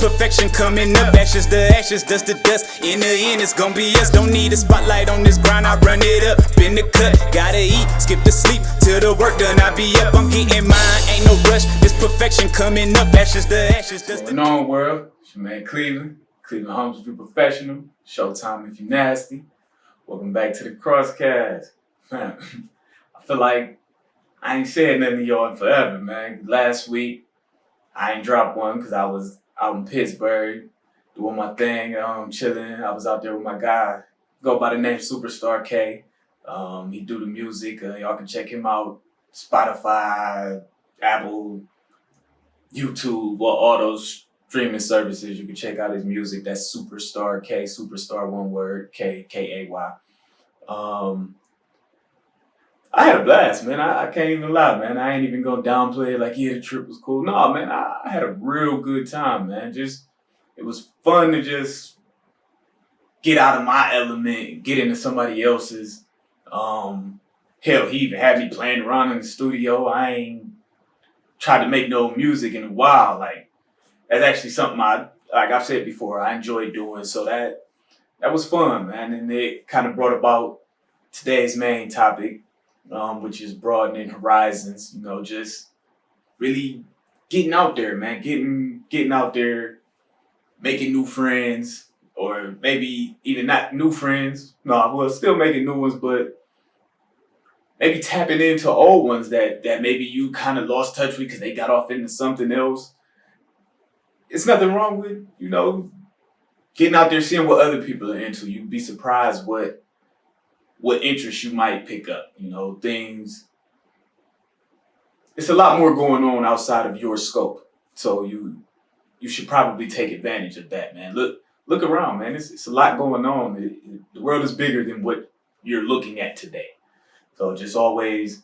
perfection coming up. Ashes to ashes, dust to dust. In the end, it's gonna be us. Don't need a spotlight on this grind. I run it up, in the cut. Gotta eat, skip the sleep till the work done. I be up, I'm getting mine. Ain't no rush. This perfection coming up. Ashes to ashes, dust to dust. What's going on, world? It's your man Cleveland. Cleveland Homes if you're professional. Showtime if you're nasty. Welcome back to the Crosscast. Man, I feel like I ain't said nothing to y'all in forever, man. Last week, I ain't dropped one because I was out in Pittsburgh doing my thing, chilling. I was out there with my guy, go by the name Superstar K. He do the music. Y'all can check him out. Spotify, Apple, YouTube, all those streaming services. You can check out his music. That's Superstar K, Superstar one word, K, K-A-Y. I had a blast, man. I can't even lie, man. I ain't even gonna downplay it like, yeah, the trip was cool. No, man, I had a real good time, man. It was fun to just get out of my element, get into somebody else's. Hell, he even had me playing around in the studio. I ain't tried to make no music in a while. Like, that's actually something like I've said before, I enjoy doing. So that was fun, man. And it kind of brought about today's main topic, which is broadening horizons. You know, just really getting out there, man. Getting out there, making new friends, or maybe even not new friends. No, well, still making new ones, but maybe tapping into old ones that maybe you kind of lost touch with because they got off into something else. It's nothing wrong with, getting out there, seeing what other people are into. You'd be surprised what interests you might pick up. Things. It's a lot more going on outside of your scope. So you should probably take advantage of that, man. Look around, man. It's a lot going on. The world is bigger than what you're looking at today. So just always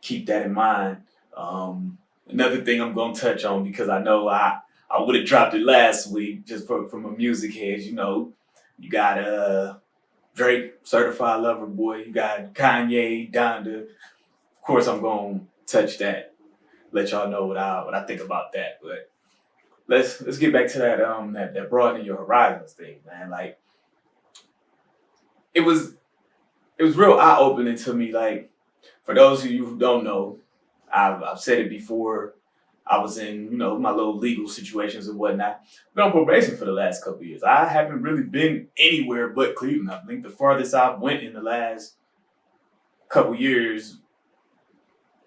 keep that in mind. Another thing I'm going to touch on, because I know I would have dropped it last week just from a music head. You got Drake, Certified Lover Boy. You got Kanye, Donda. Of course, I'm going to touch that. Let y'all know what I think about that. But let's get back to that broadening your horizons thing, man. Like, it was real eye-opening to me. Like, for those of you who don't know, I've said it before. I was in, my little legal situations and whatnot. Been on probation for the last couple of years. I haven't really been anywhere but Cleveland. I think the farthest I've went in the last couple yees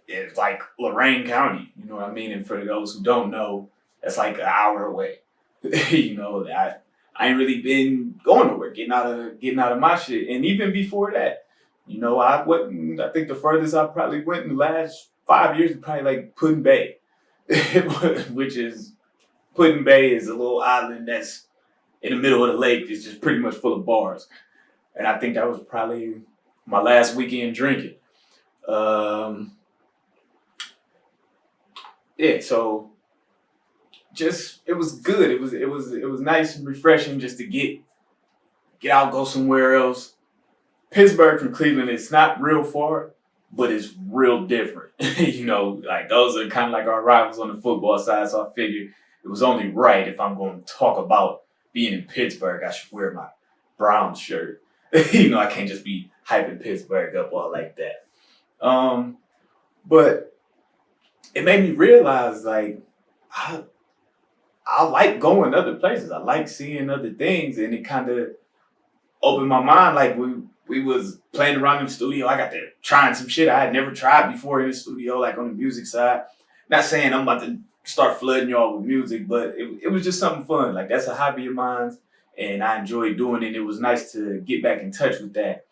is like Lorain County. You know what I mean? And for those who don't know, that's like an hour away. I ain't really been going nowhere, getting out of my shit. And even before that, I think the furthest I probably went in the last 5 years is probably like Puddin Bay. Which is, Puddin Bay is a little island that's in the middle of the lake. It's just pretty much full of bars. And I think that was probably my last weekend drinking. So just, it was good. It was nice and refreshing just to get out, go somewhere else. Pittsburgh from Cleveland, it's not real far, but it's real different. Like those are kind of like our rivals on the football side. So I figured it was only right, if I'm going to talk about being in Pittsburgh, I should wear my Browns shirt. I can't just be hyping Pittsburgh up all like that. But it made me realize, like, I like going other places. I like seeing other things, and it kind of opened my mind. Like, we was playing around in the studio. I got to trying some shit I had never tried before in the studio, like on the music side. Not saying I'm about to start flooding y'all with music, but it was just something fun. Like, that's a hobby of mine, and I enjoy doing it. It was nice to get back in touch with that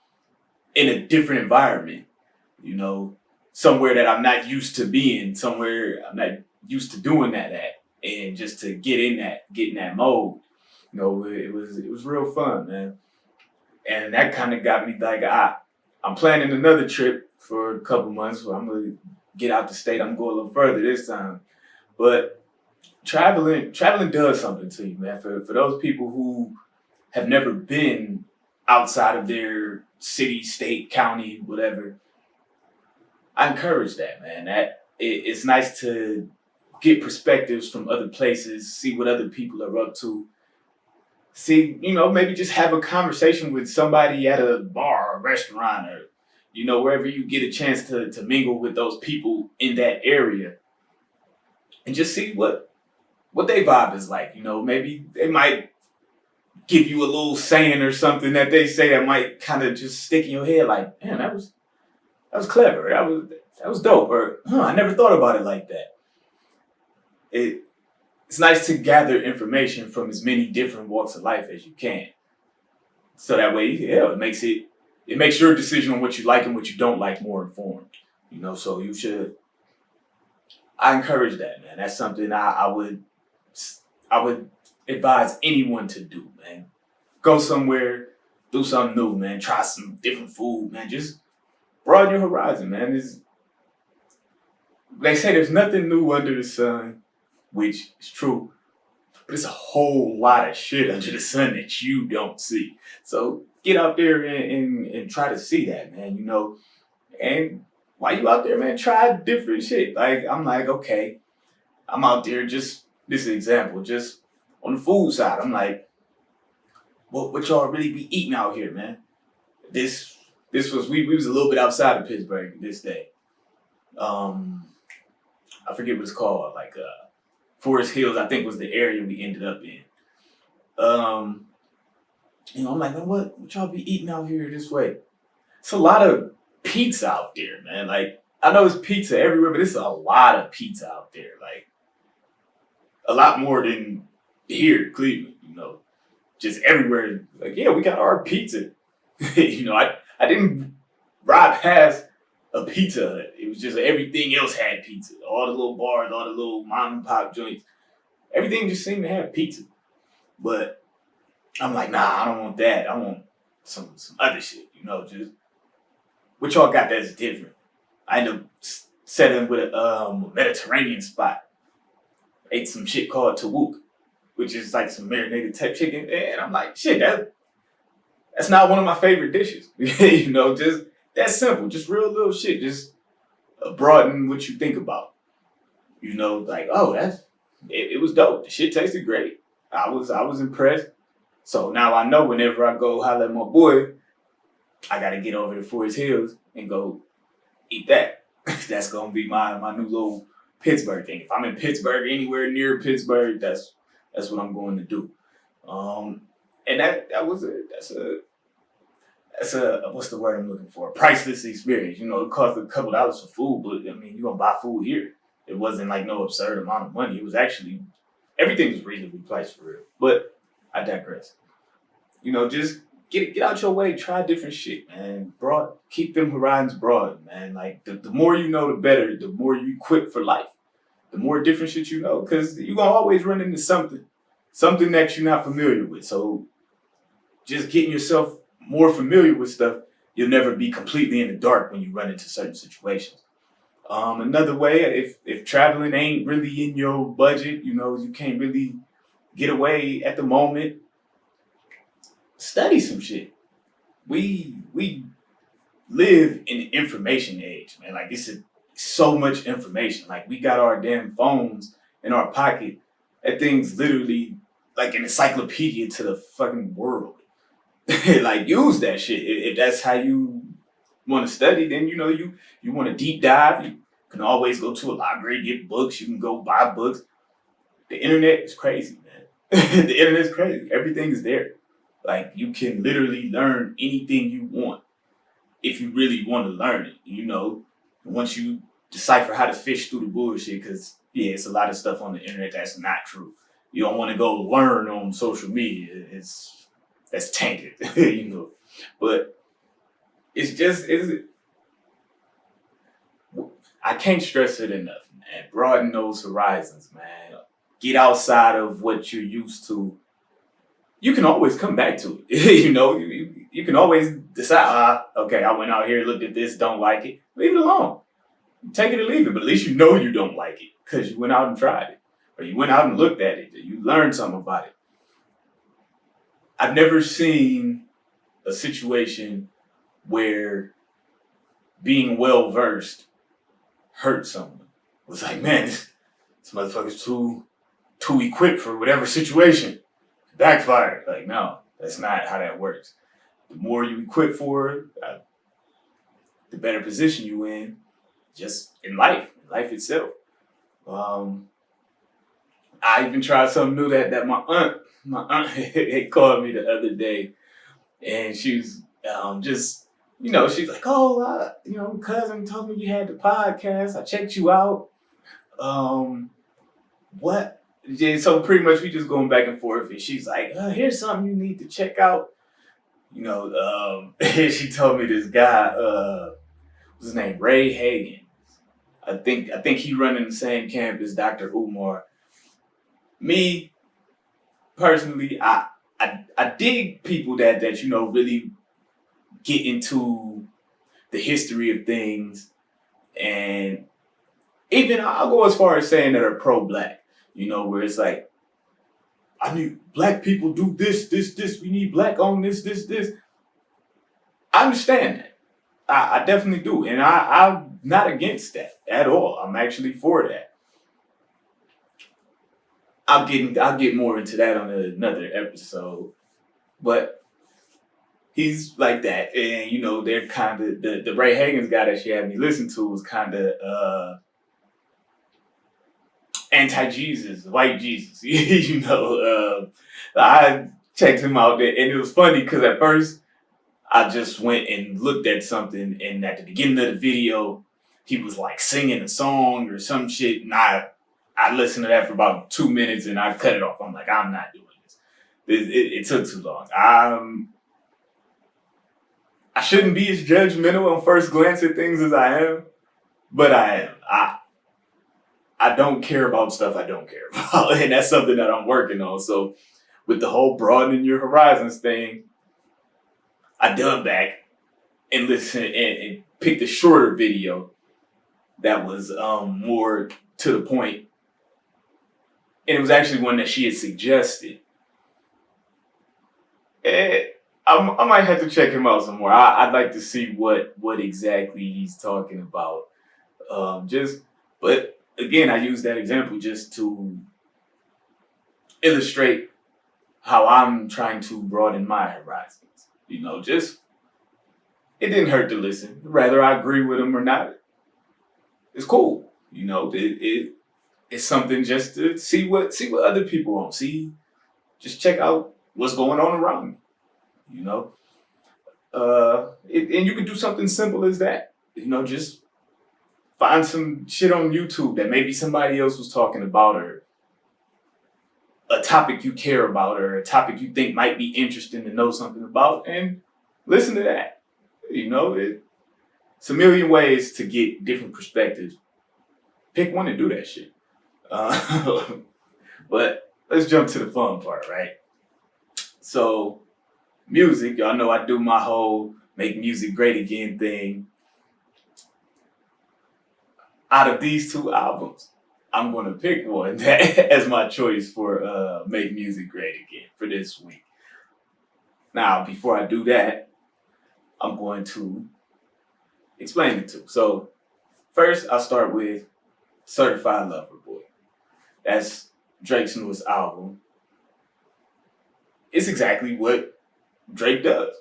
in a different environment, somewhere that I'm not used to being, somewhere I'm not used to doing that at, and just to get in that mode. It was real fun, man. And that kind of got me like, I'm planning another trip for a couple months. So I'm going to get out the state. I'm going a little further this time. But traveling does something to you, man. For those people who have never been outside of their city, state, county, whatever, I encourage that, man. It's nice to get perspectives from other places, see what other people are up to. See, maybe just have a conversation with somebody at a bar or restaurant or, wherever you get a chance to mingle with those people in that area and just see what their vibe is like. Maybe they might give you a little saying or something that they say that might kind of just stick in your head like, man, that was clever. That was dope. Or, I never thought about it like that. It's nice to gather information from as many different walks of life as you can. So that way, it makes your decision on what you like and what you don't like more informed. So I encourage that, man. That's something I would advise anyone to do, man. Go somewhere, do something new, man. Try some different food, man. Just broaden your horizon, man. They say there's nothing new under the sun, which is true, but it's a whole lot of shit under the sun that you don't see. So get out there and try to see that, man. And while you out there, man, try different shit. Like I'm like, okay, I'm out there. Just this is an example, just on the food side. I'm like, what y'all really be eating out here, man? This was we was a little bit outside of Pittsburgh this day. I forget what it's called, like Forest Hills, I think was the area we ended up in. I'm like, man, what y'all be eating out here this way? It's a lot of pizza out there, man. Like, I know it's pizza everywhere, but it's a lot of pizza out there. Like, a lot more than here in Cleveland, just everywhere. Like, yeah, we got our pizza. I didn't ride past a Pizza Hut. It was just everything else had pizza. All the little bars, all the little mom and pop joints, everything just seemed to have pizza. But I'm like, nah, I don't want that. I want some other shit, just what y'all got that's different. I ended up settling with a Mediterranean spot. Ate some shit called tawuk, which is like some marinated type chicken. And I'm like, shit, that's not one of my favorite dishes. Just that's simple, just real little shit. Just broaden what you think about. Like, oh, it was dope. The shit tasted great. I was impressed. So now I know whenever I go holler at my boy, I gotta get over to Forest Hills and go eat that. That's gonna be my new little Pittsburgh thing. If I'm in Pittsburgh, anywhere near Pittsburgh, that's what I'm going to do. And that's a what's the word I'm looking for? A priceless experience. It cost a couple dollars for food, but I mean, you're gonna buy food here. It wasn't like no absurd amount of money. It was actually everything was reasonably priced for real. But I digress. Just get out your way, try different shit, man. Keep them horizons broad, man. Like the more you know, the better. The more you equip for life. The more different shit you know, because you're gonna always run into something that you're not familiar with. So just getting yourself more familiar with stuff, you'll never be completely in the dark when you run into certain situations. Another way, if traveling ain't really in your budget, you can't really get away at the moment, study some shit. We live in the information age, man. Like it's so much information. Like we got our damn phones in our pocket. That thing's literally like an encyclopedia to the fucking world. Like use that shit. If that's how you want to study, then you want to deep dive. You can always go to a library, get books. You can go buy books. The internet is crazy, man. The internet is crazy. Everything is there. Like you can literally learn anything you want if you really want to learn it. Once you decipher how to fish through the bullshit, because it's a lot of stuff on the internet that's not true. You don't want to go learn on social media. That's tainted, But I can't stress it enough, man. Broaden those horizons, man. Get outside of what you're used to. You can always come back to it. You can always decide, okay, I went out here, looked at this, don't like it. Leave it alone. Take it or leave it, but at least you know you don't like it because you went out and tried it. Or you went out and looked at it. You learned something about it. I've never seen a situation where being well versed hurt someone. It was like, man, this this motherfucker's too equipped for whatever situation. Backfired. Like, no, that's not how that works. The more you equip for it, the better position you in, just in life itself. I even tried something new that my aunt had called me the other day, and she was just, she's like, oh, cousin told me you had the podcast. I checked you out. What? Yeah, so pretty much we just going back and forth, and she's like, here's something you need to check out. She told me this guy, what's his name, Ray Hagen. I think he running the same camp as Dr. Umar. Me personally, I dig people that really get into the history of things, and even I'll go as far as saying that are pro-black. Where it's like, I need black people do this. We need black on this. I understand that. I definitely do, and I'm not against that at all. I'm actually for that. I'll get more into that on another episode, but he's like that, and they're kind of the Ray Hagen's guy that she had me listen to was kind of anti-Jesus, white Jesus. I checked him out there, and it was funny because at first I just went and looked at something, and at the beginning of the video, he was like singing a song or some shit, and I listened to that for about 2 minutes, and I cut it off. I'm like, I'm not doing this. It took too long. I shouldn't be as judgmental on first glance at things as I am, but I am. I don't care about stuff I don't care about, and that's something that I'm working on. So with the whole broadening your horizons thing, I dug back and listened and picked a shorter video that was more to the point. And it was actually one that she had suggested. And I might have to check him out some more. I'd like to see what exactly he's talking about. But again, I use that example just to illustrate how I'm trying to broaden my horizons. Just, it didn't hurt to listen. Whether I agree with him or not, it's cool. It's something just to see what other people want. Just check out what's going on around me. And you can do something simple as that. Just find some shit on YouTube that maybe somebody else was talking about, or a topic you care about, or a topic you think might be interesting to know something about, and listen to that. It's a million ways to get different perspectives. Pick one and do that shit. But let's jump to the fun part, right? So, music, y'all know I do my whole make music great again thing. Out of these two albums, I'm going to pick one as my choice for Make Music Great Again for this week. Now, before I do that, I'm going to explain it to you. So, first, I'll start with Certified Lover Boy. That's Drake's newest album. It's exactly what Drake does.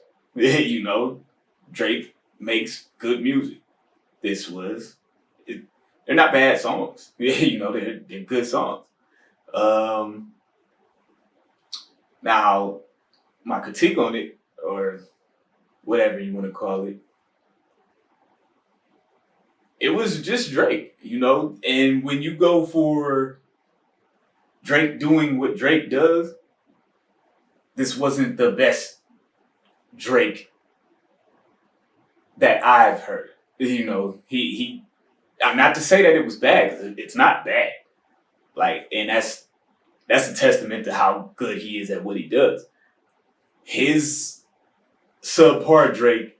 Drake makes good music. They're not bad songs. They're good songs. Now, my critique on it, or whatever you want to call it, it was just Drake, and when you go for Drake doing what Drake does, this wasn't the best Drake that I've heard. He not to say that it was bad, because it's not bad. And that's a testament to how good he is at what he does. His subpar Drake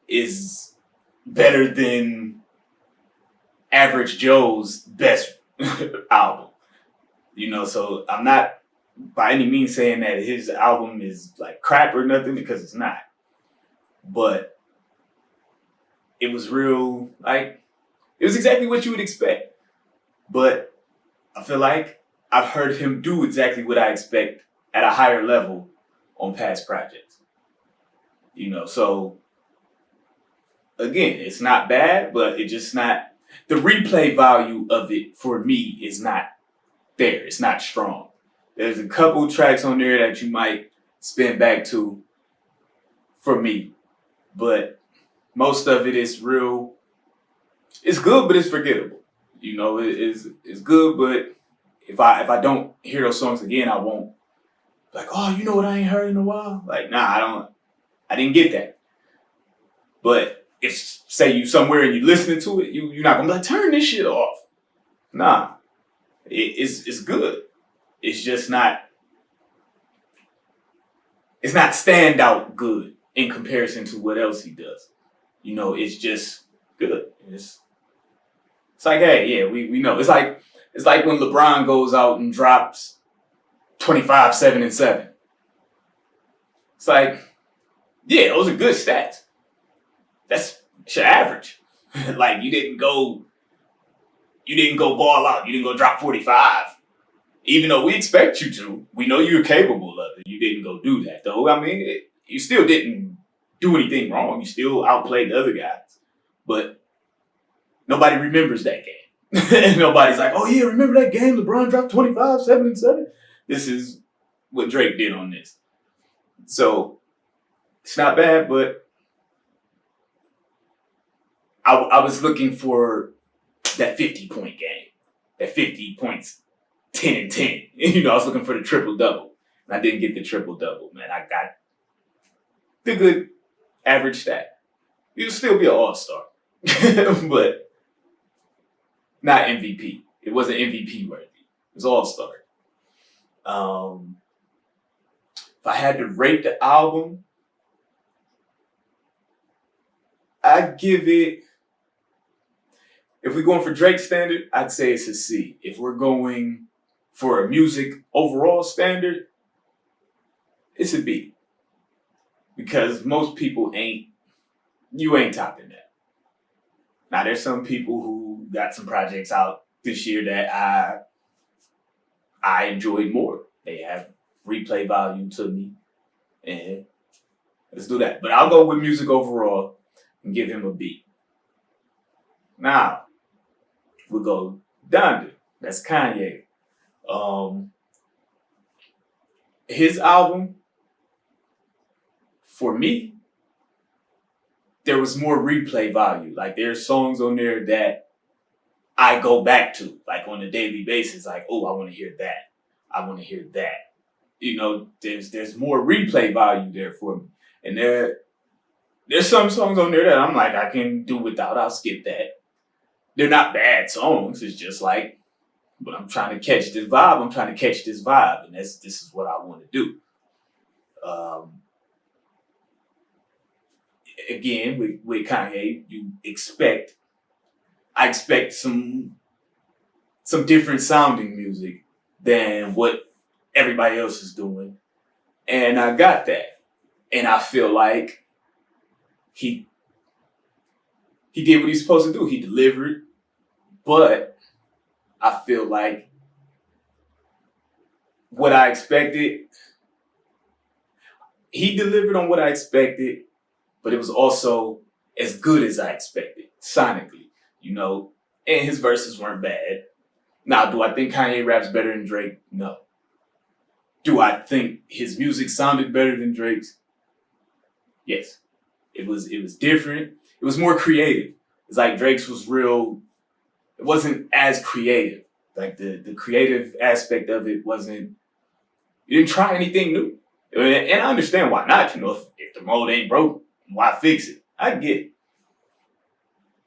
is better than Average Joe's best album. So I'm not by any means saying that his album is like crap or nothing, because it's not. But it was real, it was exactly what you would expect. But I feel like I've heard him do exactly what I expect at a higher level on past projects. So again, it's not bad, but it's just not the replay value of it for me is not there. It's not strong. There's a couple tracks on there that you might spin back to for me, but most of it is real. It's good, but it's forgettable. It's good, but if I don't hear those songs again, I won't like, oh, you know what I ain't heard in a while? Like, nah, I didn't get that. But if say you somewhere and you listening to it, you're not gonna be like, turn this shit off. Nah. It's good. It's just not standout good in comparison to what else he does. It's just good. It's like, hey, yeah, we know. It's like when LeBron goes out and drops 25, 7, and 7. It's like, yeah, those are good stats. That's your average. Like you didn't go ball out. You didn't go drop 45. Even though we expect you to, we know you're capable of it. You didn't go do that, though. I mean, you still didn't do anything wrong. You still outplayed the other guys. But nobody remembers that game. And nobody's like, oh, yeah, remember that game? LeBron dropped 25, 7, and 7? This is what Drake did on this. So it's not bad, but I was looking for that 50-point game, that 50 points, 10 and 10. I was looking for the triple-double, and I didn't get the triple-double, man. I got the good average stat. You'll still be an all-star, but not MVP. It wasn't MVP worthy. It was all-star. If I had to rate the album, I'd give it, if we're going for Drake standard, I'd say it's a C. If we're going for a music overall standard, it's a B. Because most people ain't topping that. Now, there's some people who got some projects out this year that I enjoyed more. They have replay value to me. And let's do that. But I'll go with music overall and give him a B. Now, we'll go Donda. That's Kanye. His album, for me, there was more replay value. Like there's songs on there that I go back to, like on a daily basis. Like, oh, I want to hear that. I want to hear that. There's more replay value there for me. And there's some songs on there that I'm like, I can do without. I'll skip that. They're not bad songs. It's just like, but I'm trying to catch this vibe. And this is what I want to do. Again, with Kanye, I expect some different sounding music than what everybody else is doing. And I got that. And I feel like he did what he's supposed to do. He delivered. But I feel like what I expected, he delivered on what I expected, but it was also as good as I expected, sonically, and his verses weren't bad. Now, do I think Kanye raps better than Drake? No. Do I think his music sounded better than Drake's? Yes. It was different. It was more creative. It's like Drake's was real. It wasn't as creative. Like the creative aspect of it wasn't, you didn't try anything new. And I understand why not. If the mold ain't broke, why fix it? I get it.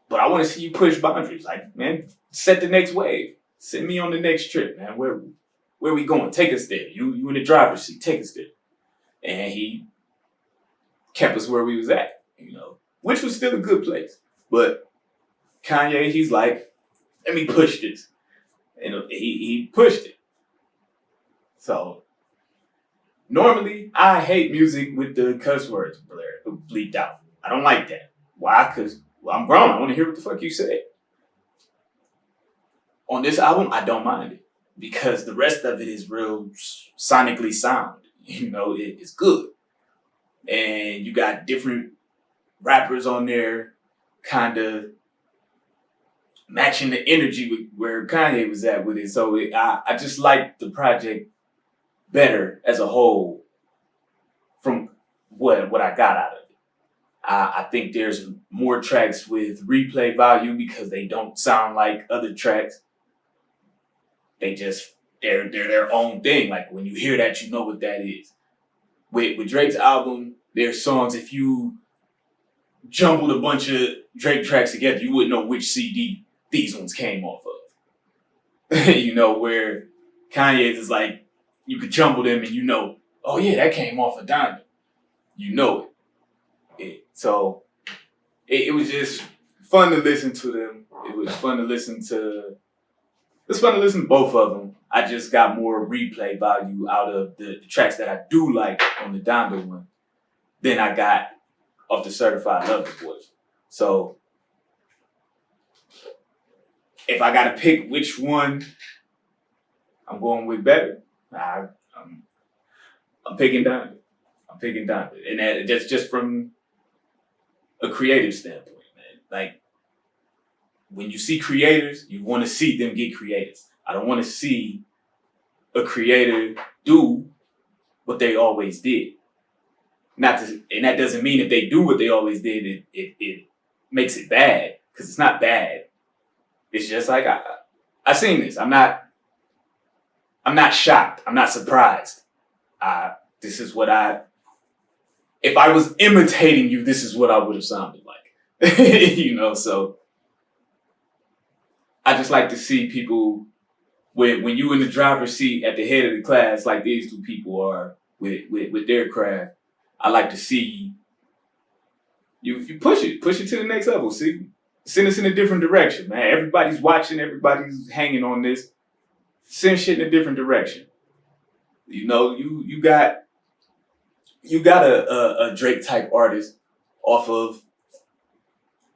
But I want to see you push boundaries. Like, man, set the next wave. Send me on the next trip, man. Where we going? Take us there. You in the driver's seat. Take us there. And he kept us where we was at, which was still a good place. But Kanye, he's like, let me push this. And he pushed it. So normally I hate music with the cuss words bleeped out. I don't like that. Why? Because I'm grown. I want to hear what the fuck you said. On this album, I don't mind it. because the rest of it is real sonically sound. It's good. And you got different rappers on there kind of matching the energy with where Kanye was at with it. So I just like the project better as a whole from what I got out of it. I think there's more tracks with replay value because they don't sound like other tracks. They're their own thing. Like when you hear that, you know what that is. With Drake's album, there's songs, if you jumbled a bunch of Drake tracks together, you wouldn't know which CD these ones came off of. Where Kanye's is like, you could jumble them and oh yeah, that came off of Donda. You know it. So it was just fun to listen to them. It was fun to listen to both of them. I just got more replay value out of the tracks that I do like on the Donda one than I got off the Certified Lover Boy. So if I got to pick which one I'm going with better, I'm picking Donda. And that's just from a creative standpoint, man. Like, when you see creators, you want to see them get creators. I don't want to see a creator do what they always did. And that doesn't mean if they do what they always did, it makes it bad, because it's not bad. It's just like I've seen this. I'm not shocked. I'm not surprised. This is what if I was imitating you, this is what I would have sounded like. So I just like to see people when you in the driver's seat at the head of the class, like these two people are with their craft. I like to see you push it to the next level. See, send us in a different direction, man. Everybody's watching, everybody's hanging on this. Send shit in a different direction. You got a Drake type artist off of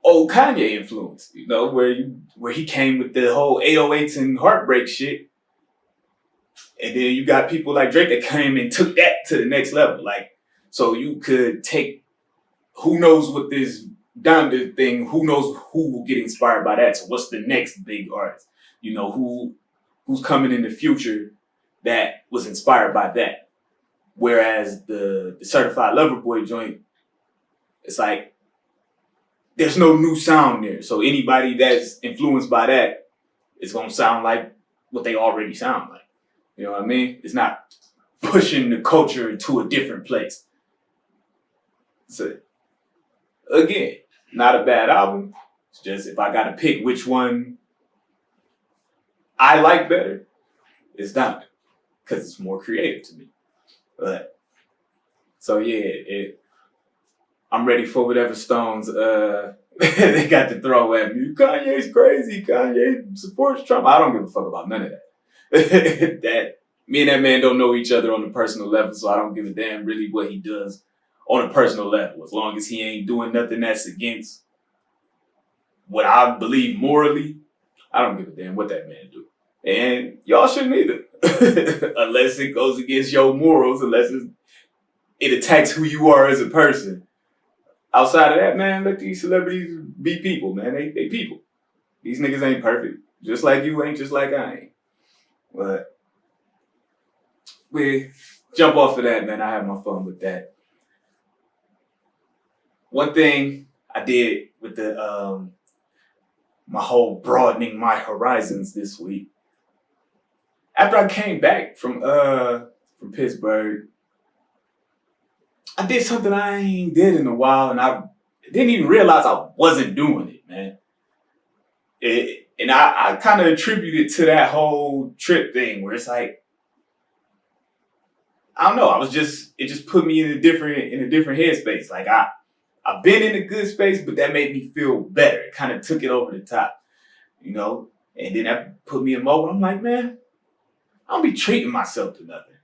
old Kanye influence, where he came with the whole 808s and heartbreak shit. And then you got people like Drake that came and took that to the next level. Like, so you could take, who knows what this Donda thing, who knows who will get inspired by that. So what's the next big artist? Who's coming in the future that was inspired by that? Whereas the Certified Lover Boy joint, it's like, there's no new sound there. So anybody that's influenced by that is going to sound like what they already sound like. You know what I mean? It's not pushing the culture to a different place. So, again, not a bad album. It's just if I got to pick which one I like better, it's Donda, because it's more creative to me. But so yeah, I'm ready for whatever stones they got to throw at me. Kanye's crazy. Kanye supports Trump. I don't give a fuck about none of that. That me and that man don't know each other on a personal level, so I don't give a damn really what he does on a personal level. As long as he ain't doing nothing that's against what I believe morally, I don't give a damn what that man do. And y'all shouldn't either. Unless it goes against your morals, unless it attacks who you are as a person. Outside of that, man, let these celebrities be people, man. They people. These niggas ain't perfect. Just like you ain't, just like I ain't. But we jump off of that, man. I have my fun with that. One thing I did with the my whole broadening my horizons this week. After I came back from Pittsburgh, I did something I ain't did in a while, and I didn't even realize I wasn't doing it, man. And I kind of attribute it to that whole trip thing, where it's like, I don't know, it just put me in a different headspace. Like I've been in a good space, but that made me feel better. It kind of took it over the top, And then that put me in mode. I'm like, man, I don't be treating myself to nothing.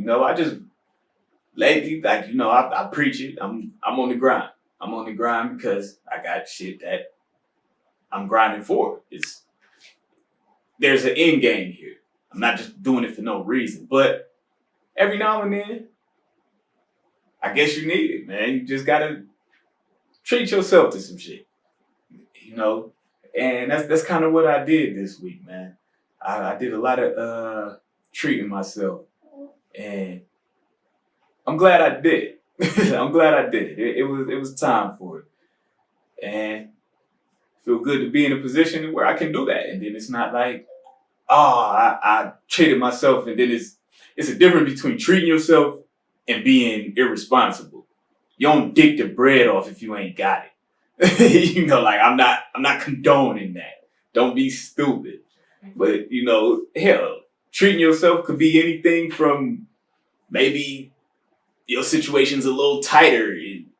I just lately, like, I preach it. I'm on the grind. I'm on the grind because I got shit that I'm grinding for. There's an end game here. I'm not just doing it for no reason. But every now and then, I guess you need it, man. You just gotta treat yourself to some shit, you know. And that's kind of what I did this week, man. I did a lot of treating myself, and I'm glad I did it. I'm glad I did it. It was time for it, and I feel good to be in a position where I can do that. And then it's not like, I treated myself, and then it's a difference between treating yourself and being irresponsible. You don't dick the bread off if you ain't got it. You know, like I'm not condoning that. Don't be stupid. But you know, hell, treating yourself could be anything from maybe your situation's a little tighter.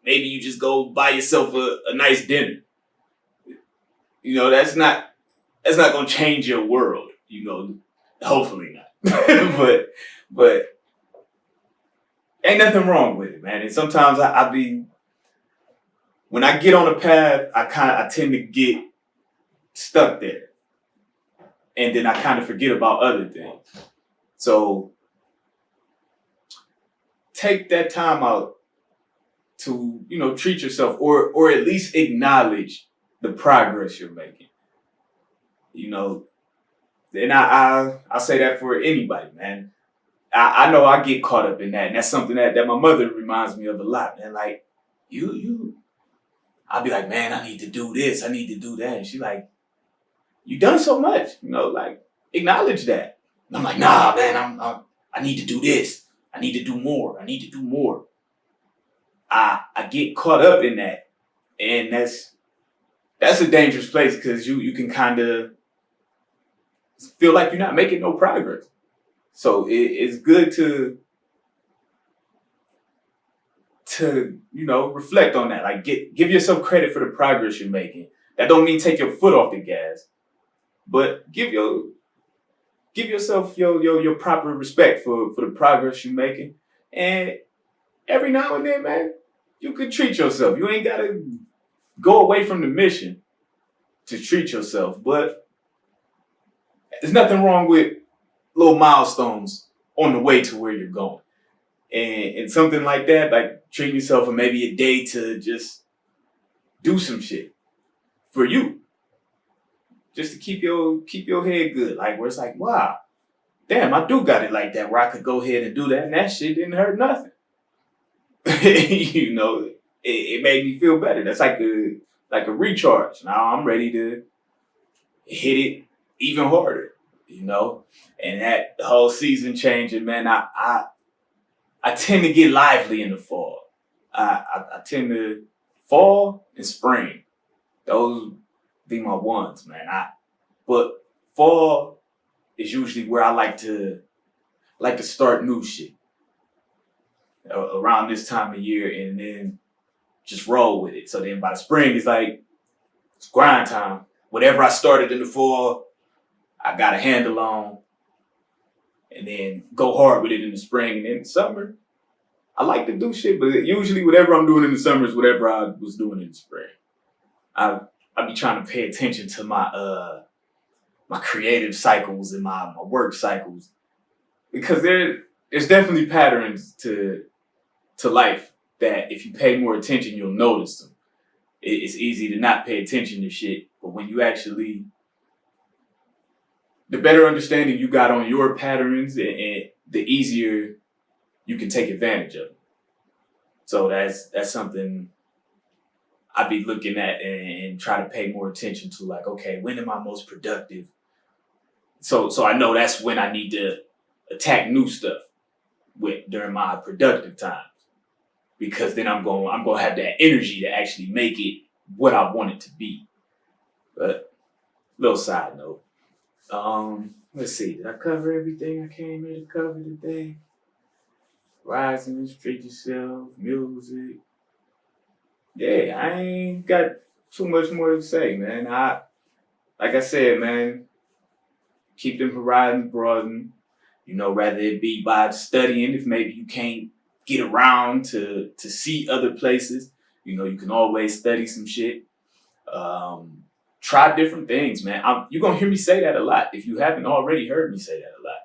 Maybe you just go buy yourself a nice dinner. You know, that's not gonna change your world. You know, hopefully not. but ain't nothing wrong with it, man. And sometimes I be, when I get on a path, I tend to get stuck there, and then I kind of forget about other things. So take that time out to, you know, treat yourself, or at least acknowledge the progress you're making. You know, and I say that for anybody, man. I know I get caught up in that, and that's something that my mother reminds me of a lot, man. Like, I'll be like, man, I need to do this, I need to do that. And she like, you done so much, you know, like, acknowledge that. And I'm like, nah, man, I need to do this. I need to do more. I need to do more. I get caught up in that. And that's a dangerous place, because you can kind of feel like you're not making no progress. So it's good to you know, reflect on that. Like, give yourself credit for the progress you're making. That don't mean take your foot off the gas, but give yourself your proper respect for the progress you're making. And every now and then, man, you can treat yourself. You ain't gotta go away from the mission to treat yourself, but there's nothing wrong with little milestones on the way to where you're going. And something like that, like treating yourself for maybe a day to just do some shit for you. Just to keep your head good. Like, where it's like, wow, damn, I do got it like that, where I could go ahead and do that, and that shit didn't hurt nothing. You know, it made me feel better. That's like a recharge. Now I'm ready to hit it even harder, you know? And that whole season changing, man, I tend to get lively in the fall. I tend to, fall and spring. Those be my ones, man. But fall is usually where I like to start new shit around this time of year, and then just roll with it. So then by the spring, it's grind time. Whatever I started in the fall, I got a handle on, and then go hard with it in the spring. And in the summer, I like to do shit, but usually whatever I'm doing in the summer is whatever I was doing in the spring. I be trying to pay attention to my my creative cycles and my work cycles, because there's definitely patterns to life that if you pay more attention, you'll notice them. It's easy to not pay attention to shit, but when you actually, the better understanding you got on your patterns, and the easier you can take advantage of it. So that's something I be looking at and try to pay more attention to. Like, okay, when am I most productive? So I know that's when I need to attack new stuff during my productive times, because then I'm gonna have that energy to actually make it what I want it to be. But little side note. Let's see. Did I cover everything I came here to cover today? Rising, treat yourself, music. Yeah, I ain't got too much more to say, man. Like I said, man, keep them horizons broaden. You know, rather it be by studying, if maybe you can't get around to see other places, you know, you can always study some shit. Try different things, man. You're going to hear me say that a lot. If you haven't already heard me say that a lot.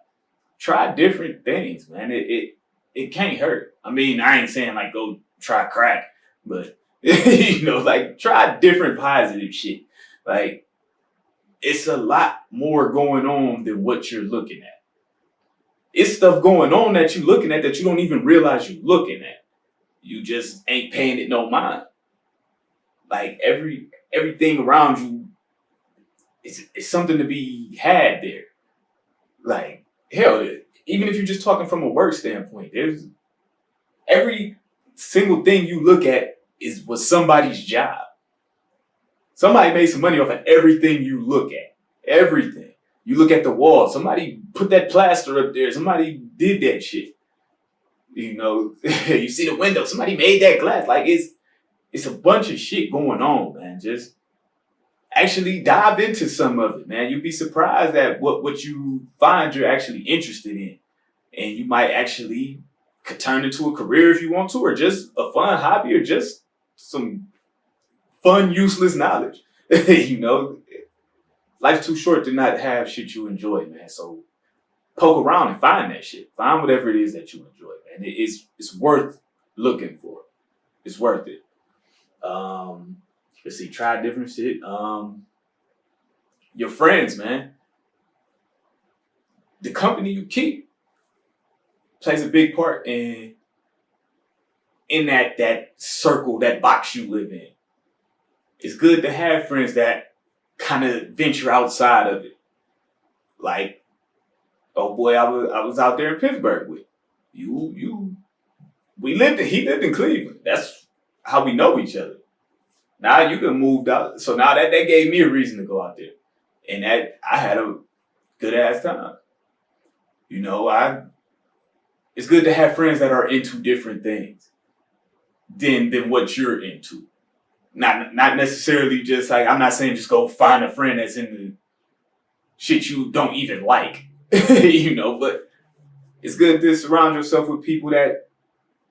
try different things, man. It can't hurt. I mean, I ain't saying like go try crack, but like try different positive shit. Like it's a lot more going on than what you're looking at. It's stuff going on that you're looking at that you don't even realize you're looking at. You just ain't paying it no mind. Like everything around you is something to be had there. Like hell, even if you're just talking from a work standpoint, there's every single thing you look at was somebody's job. Somebody made some money off of everything you look at. Everything. You look at the wall. Somebody put that plaster up there. Somebody did that shit. You see the window. Somebody made that glass. Like it's a bunch of shit going on, man. Just actually dive into some of it, man. You'd be surprised at what you find you're actually interested in. And you might actually could turn into a career if you want to, or just a fun hobby, or just some fun, useless knowledge. Life's too short to not have shit you enjoy, man. So poke around and find that shit. Find whatever it is that you enjoy, man. It's worth looking for. It's worth it. Let's see, try different shit. Your friends, man. The company you keep plays a big part in that circle, that box you live in. It's good to have friends that kind of venture outside of it. Like, oh boy, I was out there in Pittsburgh with you. He lived in Cleveland. That's how we know each other. Now you can move out. So now that gave me a reason to go out there. And that I had a good ass time. It's good to have friends that are into different things than what you're into. Not necessarily just like, I'm not saying just go find a friend that's into shit you don't even like, but it's good to surround yourself with people that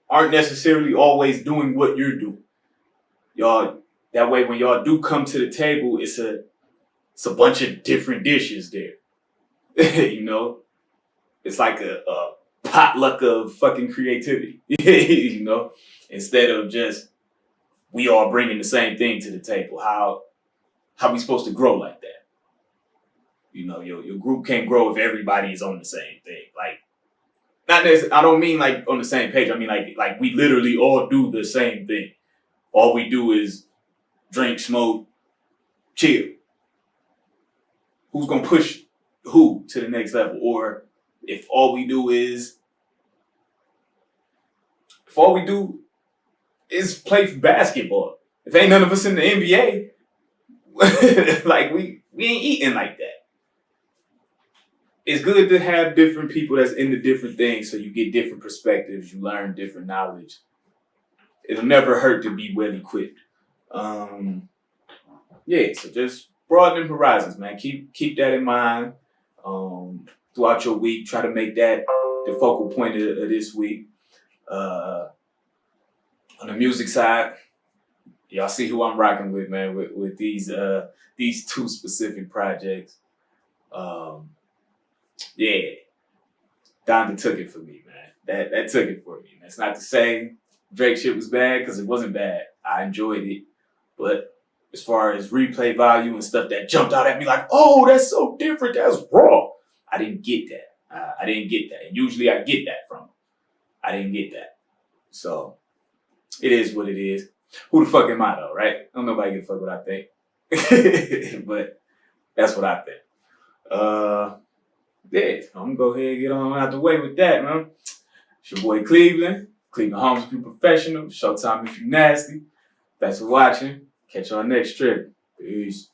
aren't necessarily always doing what you're doing. Y'all, that way when y'all do come to the table, it's a bunch of different dishes there. It's like a potluck of fucking creativity, instead of just we all bringing the same thing to the table. How we supposed to grow like that? Your group can't grow if everybody is on the same thing. Like, not necessarily, I don't mean like on the same page. I mean like we literally all do the same thing. All we do is drink, smoke, chill. Who's gonna push who to the next level? Or if all we do is play basketball. If ain't none of us in the NBA, like we ain't eating like that. It's good to have different people that's into different things so you get different perspectives, you learn different knowledge. It'll never hurt to be well equipped. So just broadening horizons, man. Keep that in mind throughout your week. Try to make that the focal point of this week. On the music side, y'all see who I'm rocking with, man, with these two specific projects. Donda took it for me, man. That took it for me. That's not to say Drake shit was bad, because it wasn't bad. I enjoyed it. But as far as replay value and stuff that jumped out at me like, oh, that's so different, that's raw, I didn't get that. I didn't get that. And usually I get that from him. I didn't get that. So it is what it is. Who the fuck am I though, right? Don't nobody give a fuck what I think. But that's what I think. I'm gonna go ahead and get on out the way with that, man. It's your boy Cleveland Homes if you professional, Showtime if you nasty. Thanks for watching. Catch y'all next trip. Peace.